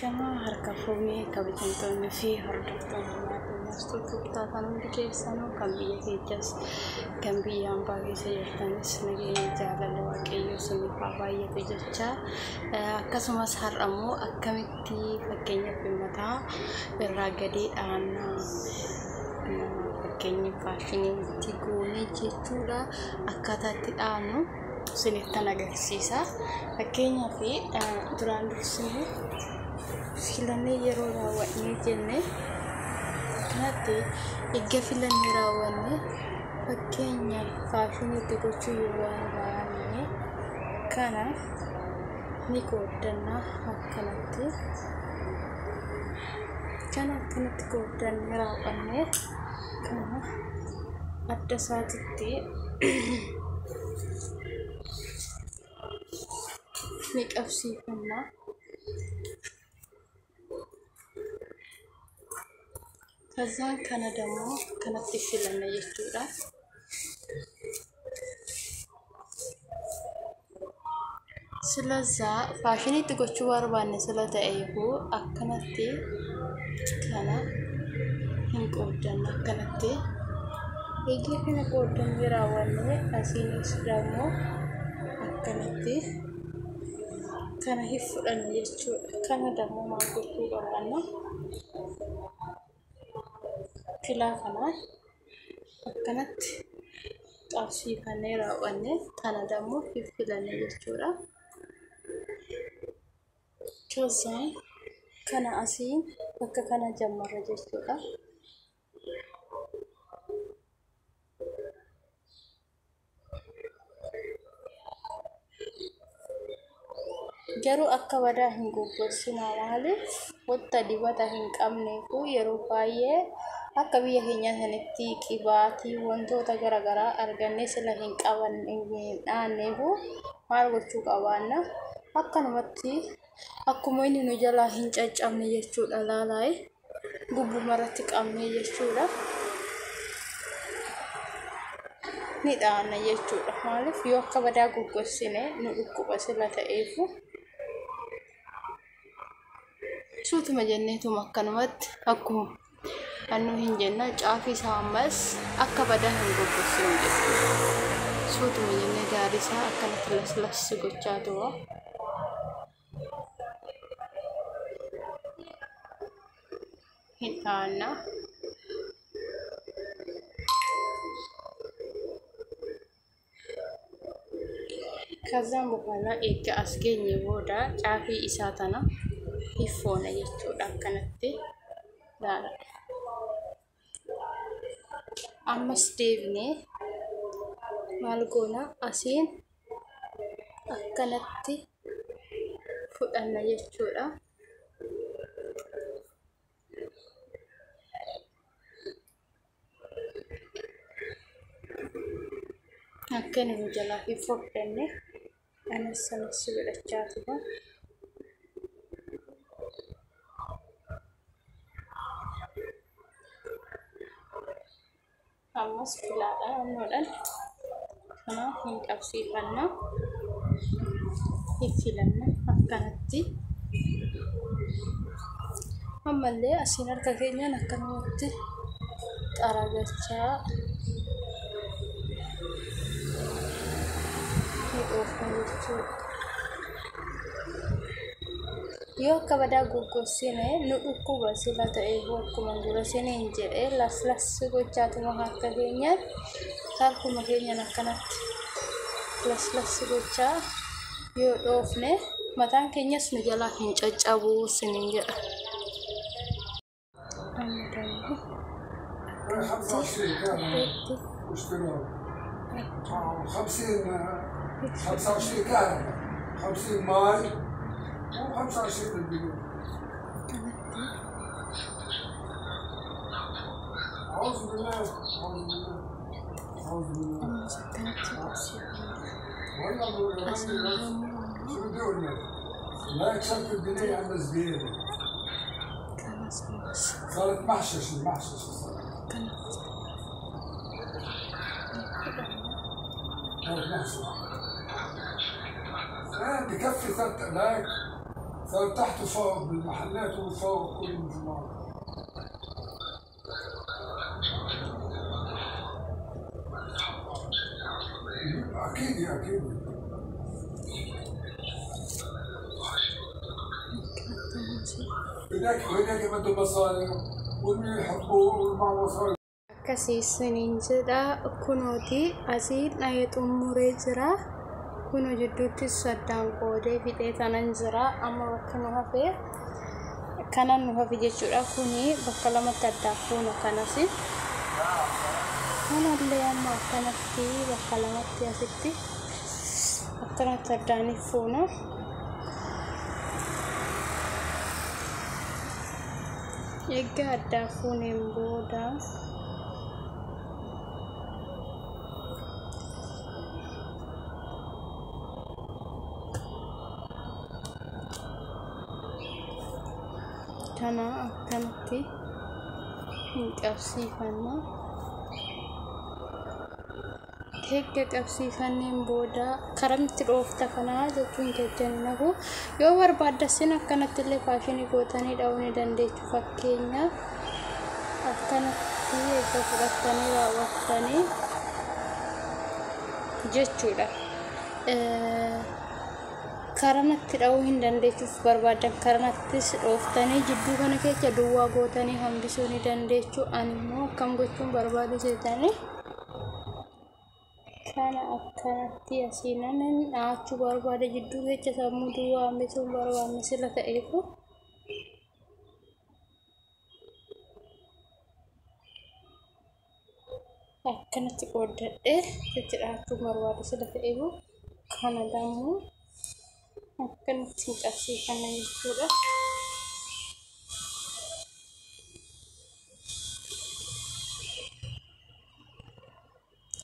Shama harka fuunee kabajamtoonni fi hordoftoonni maatii kubbataatan hundi keessanuu kan biyya keessaas kan biyya hambaa keessa jirtanis nageenya jaalala waaqayyoo isiniif haa baay'atu jecha akkasumas har'ammoo akkamitti fakkeenyaaf mataa irraa gadeedhaan fakkeenya faashiniitti goonee jechuudha akkaataa itti dhaanu isinittan agarsiisa. Fakkeenyaaf duraan dursine filannee yeroo raawwannee jenne kanatti egaa filannee raawwanne fakkeenya faashiniitti gochuu yoo barbaanne kana ni qoodannaa akkanatti qoodannee raawwanne kana adda isaatitti ni qabsiifannaa. Kazaan kana dammoo kanatti filanna jechuudha. Silazaa faashiniitti gochuu barbaanne sila ta'eefuu akkanatti kana hin qoodanna akkanatti eegee kana qoodannee raawwanne asiinis dammoo akkanatti kana hin fudhanne jechuudha. Kana dammoo maal gochuu barbaanna? Filaa kana akkanatti qabsiifannee raawwanne kana dammoo filanne jechuudha. Kazaan kana asiin bakka kana jammarra jechuudha. Garuu akka badaa hin goggogsina maaliif wanta dibata hin qabneefu yeroo baay'ee akka biyya keenya sanitti qibaatii wantoota garaagaraa argannee sila hin dhaanneefu maal gochuu qabaanna akkanumatti akkuma inni nu jalaa hin caccabne jechuudha. Laalaa'ee gubbuma irratti qabnee jechuudha ni dhaanna jechuudha. Maaliif yoo akka badaa goggogsine nu dhukkuba sila ta'eefu suutuma jenneetuma akkanumatti akkuma annu hin jenna caafii isaa ammas akka badaa hin goggogsinu jechuudha. Suutuma jennee gaarii isaa akkanatti las gochaa tu'a. Hin dhaanna. Kazaan bukana eega as geenye booda caafii isaa tana hifoona jechuudha akkanatti laala. Ammas deebinee maal goona asiin akkanatti fudhanna jechuudha. Akka inni nu jalaa hin fudhanne anas sanas godhachaa tura. Ammas filaadhaan annoodhaan kana hin qabsiifanna hin filanna akkanatti. Ammallee asiin harka keenyaan akkanumatti xaragachaa ni dhoofna jechuudha. Yoo akka badaa goggogsine nu dhukkuba sila ta'eefu akkuma dura siniin jedhee las gochaatuma harka keenyaan harkuma keenyaan akkanatti las gochaa yoo dhoofne mataan keenyas nu jalaa hin caccabu siniin jedha. خمسين ماي و25 بالبيوت. أعوذ بالله والله شو بدي أقول لك؟ لا يكسبت الدنيا عند زبيري. صارت محشش صارت. صارت محشش. بكفي 3000 صار تحت وفوق بالمحلات وفوق كل الجمعة. أكيد أكيد. هناك بده مصاري واللي يحبوه والمع مصاري. Akkasiisaniin jedha kunooti asiin dhayeetu muree jira kuno jidduutti saddaan qoodee fixee tanan jira amma bakka nu hafee kanan nu hafe jechuudha kuni bakka lamatti addaa fuuna kanasi kanallee amma akkanatti bakka lamatti asitti akkanatti addaaniif fuuna eeggaa addaa fuuneen booda kana akkanatti hin qabsiifanna eegga qabsiifanneen booda karamitti dhoofta kanaa jechuun jajjannahu yoo barbaaddasin akkanatti illee faashinii gootanii dha'uu ni dandeessu fakkeenyaaf akkanatti eegga fudhattanii raawwattanii jechuudha karanatti dha'uu hin dandeessuuf barbaadan karanattis dhooftanii jidduu kana keessa duwwaa gootanii hambisuu ni dandeessu ammoo akkam gochuun barbaadu seetanii kana akkanatti asiinan dhaachuu barbaada jidduu keessa sammuu duwwaa hambisuun barbaadne sila ta'eefu akkanatti qooddadhe jecha dhaachuu barbaada sila ta'eefu kana dammoo akkanatti hin qabsiifanna jechuudha.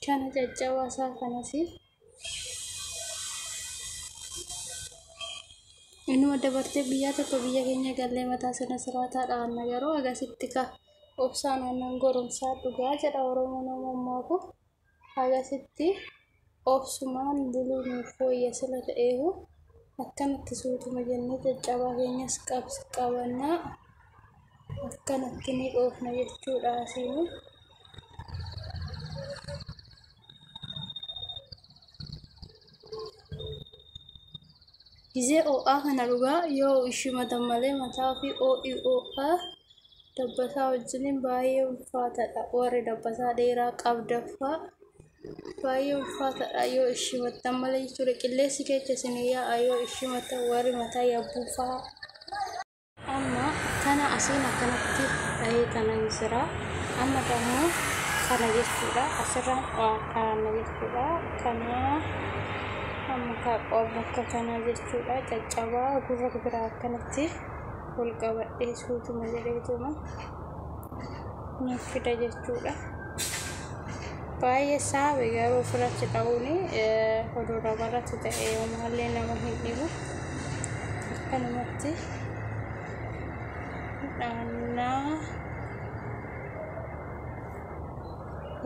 Kana caccabaasaa kanasi inuma dabartee biyya tokko biyya keenya gallee mataa sana siraataadhaan garuu agasitti ka obsaan wannan goromsaa dhugaa jedha Oromoon ammoo agasitti obsumaan buluu nuuf fooyya sila ta'eefu akkanatti suutuma jennee caccabaa keenyas qabannaa akkanatti ni dhoofna jechuudha asiin. Gizee o'aa kana dhugaa yoo ishimatan malee mataa fi o'aa dabbasaa wajjiniin baay'ee ulfaataadha warri dabbasaa dheeraa qabdaffaa baay'ee ulfaataadha yoo ishimatan malee jechuudha qilleensi keessa isin yaa'a yoo ishimatan warri mataa yabbuufaa amma kana asiin akkanatti dhahee kanan jira amma dammoo kana jechuudha asirraan kana jechuudha kana amma bakka kana jechuudha caccabaa gurra biraa akkanatti ol qabadhee suutuma jedheetuma nuuf fida jechuudha baay'ee saabe garuu ofirratti dha'uuni oduu namarratti ta'e yoomaallee nama hin dhibu akkanumatti dhaannaa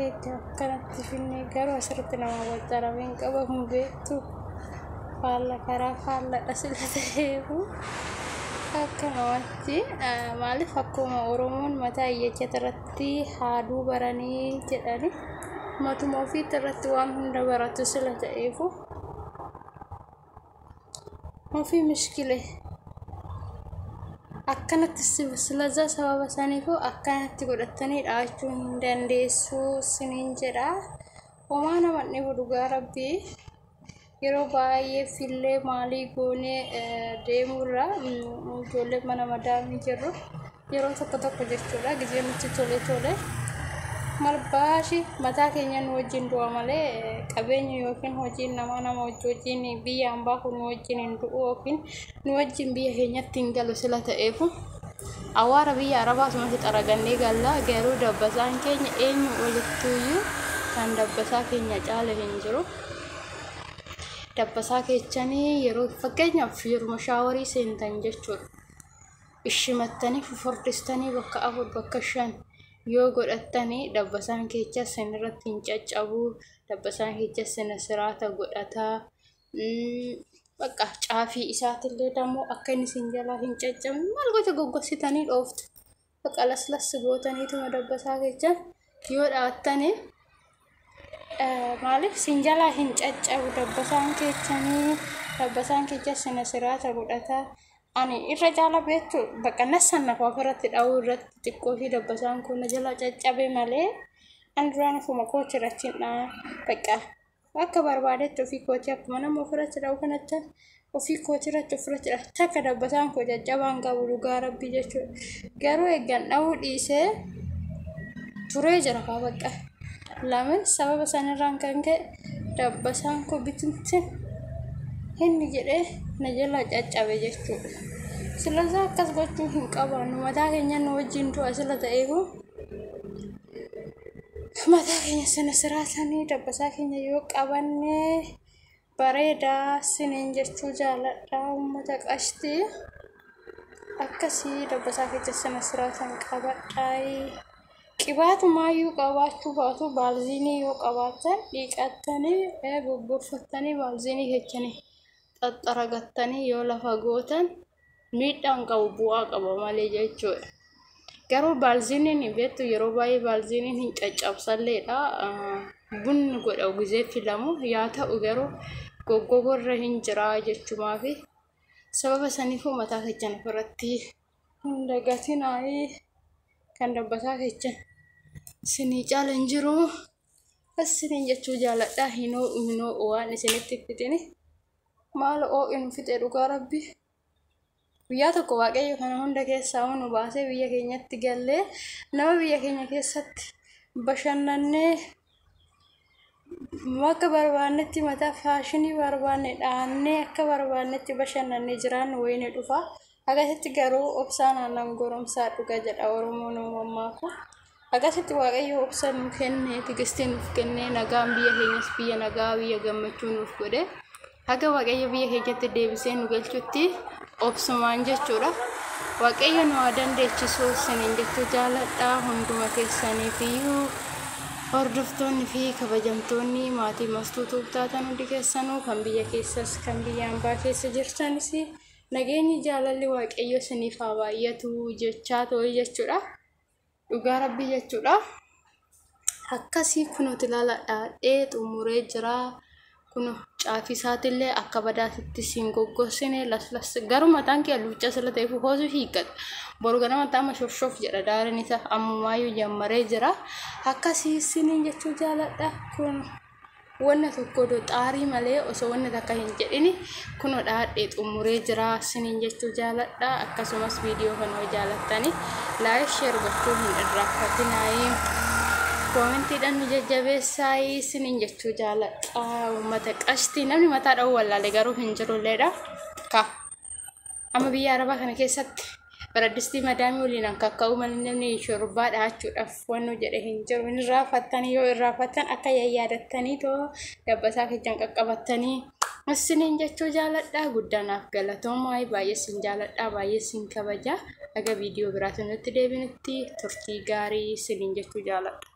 eegga akkanatti finnee garuu asirratti nama wajjarameen qabamu beektu faalla karaa faalladha sila ta'eefu akkanumatti maaliif akkuma Oromoon mataa iyyachata irratti haaduu baranii jedhani matuma ofiitti irratti waan hunda baratu sila ta'eefu ofii mishkile akkanatti silazaa sababa saniifu akkanatti godhattanii dhaachuu hin dandeessu siniin jedha homaa nama dhibu dhugaa rabbii yeroo baay'ee fillee maalii goonee deemurra ijoollee mana madaamii jirru yeroo tokko jechuudha gizee nutti tole malbaashi mataa keenya nu wajjin du'a malee qabeenya yookiin hojiin nama wajjin biyya hambaa kun nu wajjin hin du'u yookiin nu wajjin biyya keenyatti hin galu sila ta'eefu awaara biyya arabaa sumatti xaragannee galla garuu dabbasaan keenya eenyu olittuuyyuu kan dabbasaa keenya caala hin jiru dabbasaa keechanii yeroo fakkeenyaaf yeruma shaawarii seentan jechuudha ishimattanii fufurdistanii bakka 4 bakka 5 yoo godhattanii dabbasaan keessa sin irratti hin caccabu dabbasaan keessa sin siraata godhataa bakka caafii isaatillee dammoo akka inni isin jalaa hin caccabne maal gocha goggositanii dhooftu. Bakka laslas gootaniituma dabbasaa keessa yoo dhaattanii maaliif isin jalaa hin caccabu dabbasaan keessanii dabbasaan keessa sina siraata godhata. Ani irra jaala beektu bakka nassan nafa ofirratti dha'uu irratti xiqqoo fi dabbasaan kun jala caccabe malee an duraan ofuma koochi irratti bakka akka barbaadetti ofii kootii akkuma nama ofirratti dha'uu kanatti ofii kootii irratti ofirratti dha'aa akka dabbasaan koo caccabaan qabu dhugaa rabbii jechuudha. Garuu eeggan dha'uu dhiisee turee jira kaa bakka lamin sababa sanirraan kan ka'e dabbasaan koo bitumti inni jedhee na jala caccabe jechuudha. Silazaa akkas gochuu hin qabaannu mataa keenya nu wajjin du'a sila ta'eefu mataa keenya sana siraatanii dabbasaa keenya yoo qabanne bareedaa siniin jechuu jaaladha uummata qashtii akkasii dabbasaa keessa sana siraatan qabadhaa. Qibaatumayyuu qabaachuu baatu baalziinii yoo qabaatan dhiqattanii bobbofattanii baalziinii kechanii xaxxaragattanii yoo lafa gootan miidhaan qabu bu'aa qaba malee jechuudha. Garuu baalziiniin beektu yeroo baay'ee baalziiniin hin caccabsalleedha. Bunni godha gizee filamu yaa ta'u garuu goggogorra hin jiraa jechumaa fi sababa saniifuu mataa kechan ofirratti hin dagatinaayi kan dabbasaa kechan isinii caala hin jiru. Isiniin jechuu jaaladha hinoo waan isinitti fidini maal oo'inu fixee dhugaa rabbi. Guyyaa tokko waaqayyo kana hunda keessaa nu baasee biyya keenyatti gallee nama biyya keenya keessatti bashannannee akka barbaannetti mataa faashinii barbaanne dhaannee akka barbaannetti bashannannee jiraannu wayini dhufa. Akkasitti garuu obsaan aannan goromsaa dhuga jedha Oromoon uumammaaku. Akkasitti waaqayyo obsa nu kennee tigistii nuuf kennee nagaan biyya keenyas biyya nagaa biyya gammachuu nuuf godhe. Haga waaqayyo biyya keenyatti deebisee nu galchutti obsumaan jechuudha. Waaqayyo nu haa dandeechisuu isiniin jechuu jaaladha. Hunduma keessaniifiyyuu hordoftoonni fi kabajamtoonni maatii mastuu tuubtaatan hundi keessanuu kan biyya keessas kan biyya hambaa keessa jirtanis nageenyi jaalalli waaqayyo isiniif haa baay'atu jechaa ta'e jechuudha. Dhugaa rabbii jechuudha. Akkasii kunuuti ilaaladhaa xumuree jira. Kun caafii isaatillee akka badaatitti siin goggosine laslas garuu mataan kee luucca sila ta'eef hoosu hiikkata. Boru ganama taama shofshof jedha daarin isa ammumaayyuu jammaree jira. Akkasii isiniin jechuu jaaladha. Kun wanna tokko xaarii malee osoo wanna takka hin jedhini kunoo dhaadhee xumuree jira isiniin jechuu jaaladha. Akkasumas viidiyoo kana jaalattanii laayik sheer gochuu hin irraanfatinaa. Koomentiidhaan nu jajjabeessaa isiniin jechuu jaaladha. Uummata qashtii namni mataa dha'uu wallaalee garuu hin jirulleedha. Amma biyya Arabaa kana keessatti baraddistii madaamii waliin kakka'uu malee namni shorbaa dhaachuudhaaf wannu jedhe hin jiru. Inni irraanfattanii yoo irraanfattan akka yaadattanii too dabbasaa kechan qaqqabattanii isiniin jechuu jaaladha. Guddanaaf galatoomaa baay'ee isin jaaladha baay'ee isin kabaja. Aga viidiyoo biraatu nutti deebinutti turtii gaarii isiniin jechuu jaaladha.